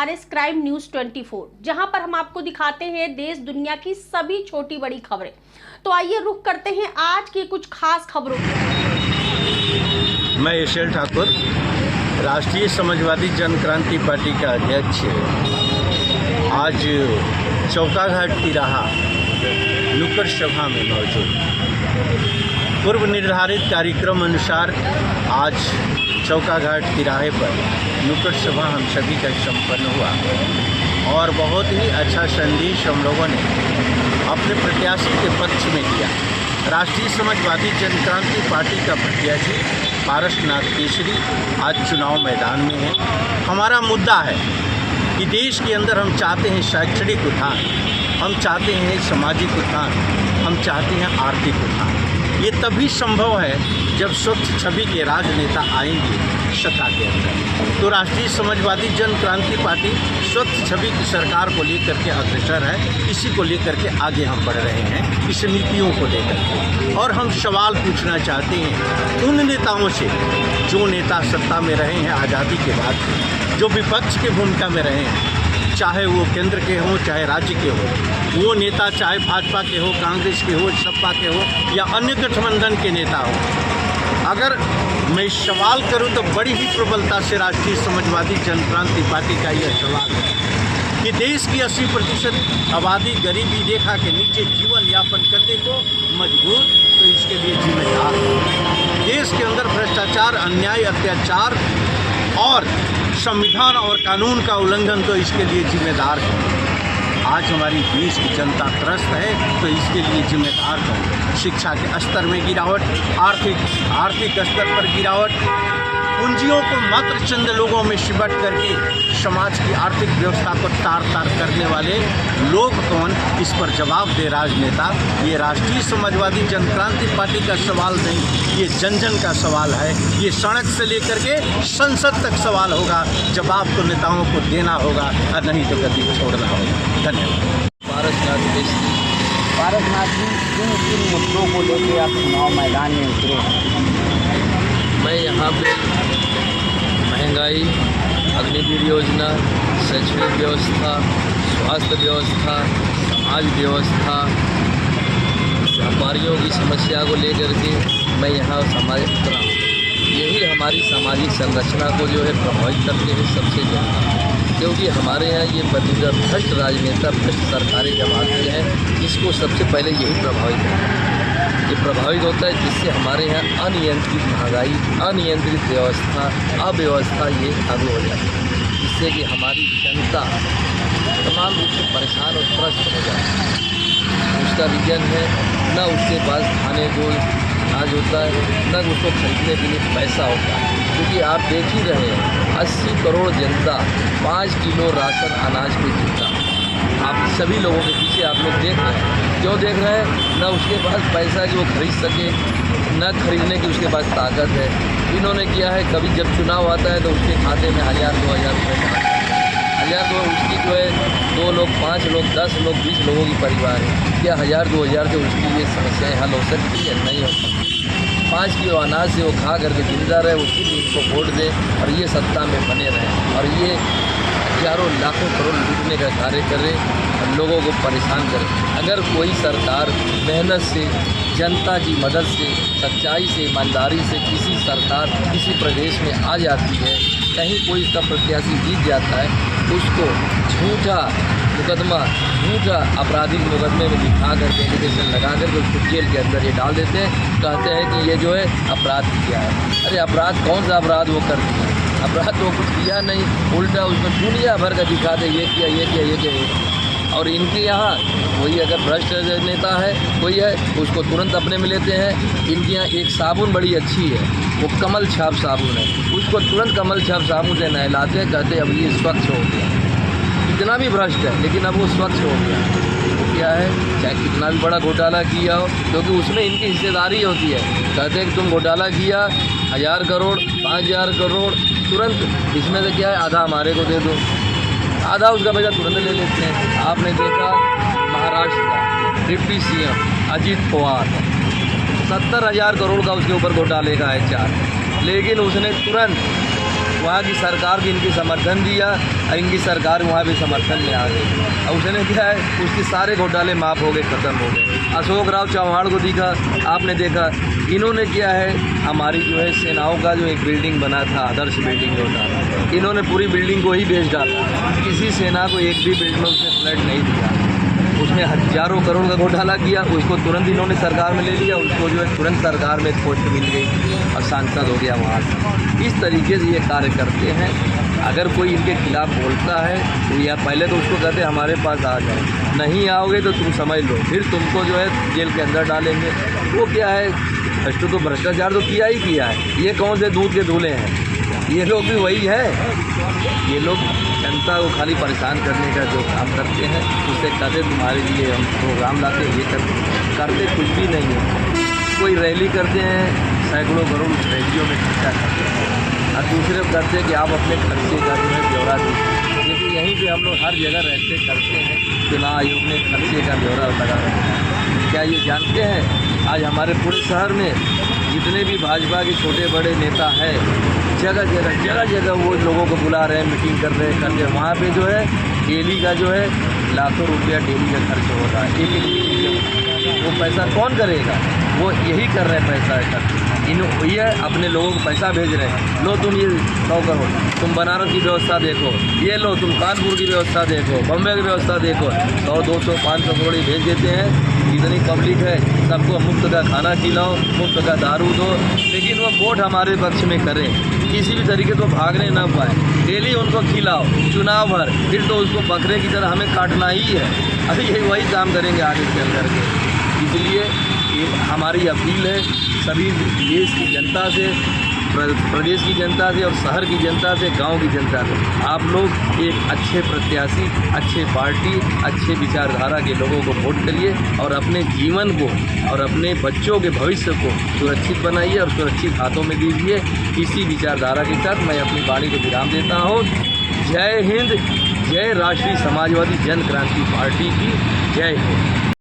RS crime news 24, जहां पर हम आपको दिखाते हैं देश दुनिया की सभी छोटी बड़ी खबरें। तो आइए रुख करते हैं आज की कुछ खास खबरों की। मैं ईशल ठाकुर, राष्ट्रीय समाजवादी जन क्रांति पार्टी का अध्यक्ष, आज चौकाघाट तिराहा नुक्कड़ सभा में मौजूद। पूर्व निर्धारित कार्यक्रम अनुसार आज चौकाघाट तिराहे पर नुक्कड़ सभा हम सभी का संपन्न हुआ और बहुत ही अच्छा संदेश हम लोगों ने अपने प्रत्याशी के पक्ष में दिया। राष्ट्रीय समाजवादी जन क्रांति पार्टी का प्रत्याशी पारसनाथ केसरी आज चुनाव मैदान में है। हमारा मुद्दा है कि देश के अंदर हम चाहते हैं शैक्षणिक उत्थान, हम चाहते हैं सामाजिक उत्थान, हम चाहते हैं आर्थिक उत्थान। ये तभी संभव है जब स्वच्छ छवि के राजनेता आएंगे सत्ता के अंदर। तो राष्ट्रीय समाजवादी जन क्रांति पार्टी स्वच्छ छवि की सरकार को लेकर के अग्रसर है। इसी को लेकर के आगे हम बढ़ रहे हैं, इस नीतियों को लेकर के। और हम सवाल पूछना चाहते हैं उन नेताओं से जो नेता सत्ता में रहे हैं आज़ादी के बाद से, जो विपक्ष की भूमिका में रहे हैं, चाहे वो केंद्र के हों चाहे राज्य के हों, वो नेता चाहे भाजपा के हो, कांग्रेस के हो, सपा के हो या अन्य गठबंधन के नेता हो। अगर मैं सवाल करूं तो बड़ी ही प्रबलता से राष्ट्रीय समाजवादी जन क्रांति पार्टी का यह सवाल है कि देश की 80% आबादी गरीबी रेखा के नीचे जीवन यापन करने को मजबूर, तो इसके लिए जिम्मेदार है। देश के अंदर भ्रष्टाचार, अन्याय, अत्याचार और संविधान और कानून का उल्लंघन, तो इसके लिए जिम्मेदार है। आज हमारी देश की जनता त्रस्त है, तो इसके लिए जिम्मेदार है। शिक्षा के स्तर में गिरावट, आर्थिक स्तर पर गिरावट, पूंजियों को मात्र चंद लोगों में सिमट करके समाज की आर्थिक व्यवस्था को तार करने वाले लोग कौन, इस पर जवाब दे राजनेता। ये राष्ट्रीय समाजवादी जन क्रांति पार्टी का सवाल नहीं, ये जन जन का सवाल है। ये सड़क से लेकर के संसद तक सवाल होगा। जवाब तो नेताओं को देना होगा और नहीं तो गद्दी छोड़ना होगा। धन्यवाद। पारसनाथ जी, किन मुद्दों को लेकर आप चुनाव मैदान में उतरे? मैं यहाँ पे महंगाई, अग्निवीर योजना, शैक्षणिक व्यवस्था, स्वास्थ्य व्यवस्था, समाज व्यवस्था, व्यापारियों की समस्या को लेकर के मैं यहाँ समाज उतरा हूँ। यही हमारी सामाजिक संरचना को जो है प्रभावित करते हैं सबसे ज़्यादा, क्योंकि हमारे यहाँ ये बदीदा भ्रष्ट राजनेता, भ्रष्ट सरकारें जब आती हैं, इसको सबसे पहले यही प्रभावित होता है। ये प्रभावित होता है जिससे हमारे यहाँ अनियंत्रित महंगाई, अनियंत्रित व्यवस्था, अव्यवस्था ये लागू हो जाती है, जिससे कि हमारी जनता तमाम रूप से परेशान और त्रस्त हो जाती है। उसका रीजन है न उसके पास खाने को अनाज होता है, न उसको खरीदने के लिए पैसा होता है। क्योंकि आप देख ही रहे हैं 80 करोड़ जनता 5 किलो राशन अनाज पे जीता। आप सभी लोगों के पीछे आप लोग देख रहे हैं। क्यों देख रहे हैं? न उसके पास पैसा कि वो खरीद सके, न खरीदने की उसके पास ताकत है। इन्होंने किया है, कभी जब चुनाव आता है तो उसके खाते में 1000-2000 रुपये डालते हैं। 1000 तो उसकी जो है 2 लोग, 5 लोग, 10 लोग, 20 लोगों की परिवार है। क्या 1000-2000 से उसकी ये समस्याएँ हल हो सकती है? नहीं हो सकती। 5 किलो अनाज से वो खा करके जिंदा रहे, उसी लिए इनको वोट दें और ये सत्ता में बने रहें और ये हजारों लाखों करोड़ लूटने का कार्य करे और लोगों को परेशान करे। अगर कोई सरकार मेहनत से, जनता की मदद से, सच्चाई से, ईमानदारी से किसी सरकार किसी प्रदेश में आ जाती है, कहीं कोई इसका प्रत्याशी जीत जाता है, उसको झूठा मुकदमा, झूठा आपराधिक मुकदमे में दिखा करके एलिगेशन लगा करके उसको जेल के अंदर ये डाल देते हैं। कहते हैं कि ये जो है अपराध किया है। अरे अपराध कौन सा अपराध वो कर दिया? अपराध तो कुछ किया नहीं, उल्टा उसमें दुनिया भर का दिखा दे, ये किया, ये किया, ये किया। और इनके यहाँ कोई अगर भ्रष्ट नेता है कोई है, उसको तुरंत अपने में लेते हैं। इनके यहाँ एक साबुन बड़ी अच्छी है, वो कमल छाप साबुन है, उसको तुरंत कमल छाप साबुन से नहलाते हैं, कहते अब ये स्वच्छ हो गया। कितना भी भ्रष्ट है लेकिन अब वो स्वच्छ हो गया। वो क्या है, चाहे कितना भी बड़ा घोटाला किया हो, क्योंकि उसमें इनकी हिस्सेदारी होती है। कहते हैं कि तुम घोटाला किया 1000 करोड़, 5000 करोड़, तुरंत इसमें से क्या है, आधा हमारे को दे दो, आधा उसका पैसा तुरंत ले लेते हैं। आपने देखा महाराष्ट्र का डिप्टी CM अजीत पवार 70,000 करोड़ का उसके ऊपर घोटाले का है चार्ज, लेकिन उसने तुरंत वहाँ की सरकार भी इनकी समर्थन दिया और इनकी सरकार वहाँ भी समर्थन में आ गई। और उसने क्या है, उसके सारे घोटाले माफ़ हो गए, ख़त्म हो गए। अशोक राव चौहान को दिखा, आपने देखा, इन्होंने क्या है, हमारी जो है सेनाओं का जो एक बिल्डिंग बना था, आदर्श बिल्डिंग जो था, इन्होंने पूरी बिल्डिंग को ही बेच डाला। किसी सेना को एक भी बिल्डिंग में उसने फ्लैट नहीं दिया। उसने हज़ारों करोड़ का घोटाला किया, उसको तुरंत इन्होंने सरकार में ले लिया, उसको जो है तुरंत सरकार में पोस्ट मिल गई और सांसद हो गया वहाँ से। इस तरीके से ये कार्य करते हैं। अगर कोई इनके खिलाफ बोलता है तो या पहले तो उसको कहते हमारे पास आ जाओ, नहीं आओगे तो तुम समझ लो, फिर तुमको जो है जेल के अंदर डालेंगे। वो क्या है, फर्स्ट तो भ्रष्टाचार तो किया ही किया है। ये कौन से दूध के धूले हैं, ये लोग भी वही है। ये लोग जनता को खाली परेशान करने का जो काम करते हैं, उससे कहते तुम्हारे लिए हम प्रोग्राम लाते हैं, ये करते कुछ भी नहीं है। कोई रैली करते हैं, सैकड़ों करोड़ उस रैलियों में खर्चा करते हैं, और दूसरे करते हैं कि आप अपने खर्चे का जो है ब्यौरा दीजिए। क्योंकि यहीं पे हम लोग हर जगह रहते करते हैं, चुनाव आयोग ने खर्चे का ब्यौरा लगा रखा है। क्या ये जानते हैं, आज हमारे पूरे शहर में जितने भी भाजपा के छोटे बड़े नेता हैं, जगह जगह वो लोगों को बुला रहे हैं, मीटिंग कर रहे हैं, वहाँ पे जो है डेली का जो है लाखों रुपया डेली का खर्च हो रहा है। एक मीटिंग वो पैसा कौन करेगा, वो यही कर रहे हैं पैसा खर्च। ये अपने लोगों को पैसा भेज रहे हैं, लो तुम ये 100 करोड़, तुम बनारस की व्यवस्था देखो, ये लो तुम कानपुर की व्यवस्था देखो, बम्बई की व्यवस्था देखो, 100, 200, 500 करोड़ भेज देते हैं। इतनी पब्लिक है, सबको मुफ्त का खाना खिलाओ, मुफ्त का दारू दो, लेकिन वो वोट हमारे पक्ष में करें, किसी भी तरीके से भागने ना पाए। डेली उनको खिलाओ, चुनाव भर, फिर तो उसको बकरे की तरह हमें काटना ही है। अभी यही वही काम करेंगे आगे चल करके। इसलिए ये हमारी अपील है सभी देश की जनता से, प्रदेश की जनता से और शहर की जनता से, गांव की जनता से, आप लोग एक अच्छे प्रत्याशी, अच्छे पार्टी, अच्छे विचारधारा के लोगों को वोट करिए और अपने जीवन को और अपने बच्चों के भविष्य को सुरक्षित बनाइए और सुरक्षित हाथों में दीजिए। इसी विचारधारा के साथ मैं अपनी वाणी को विराम देता हूँ। जय हिंद, जय राष्ट्रीय समाजवादी जन क्रांति पार्टी की जय हो।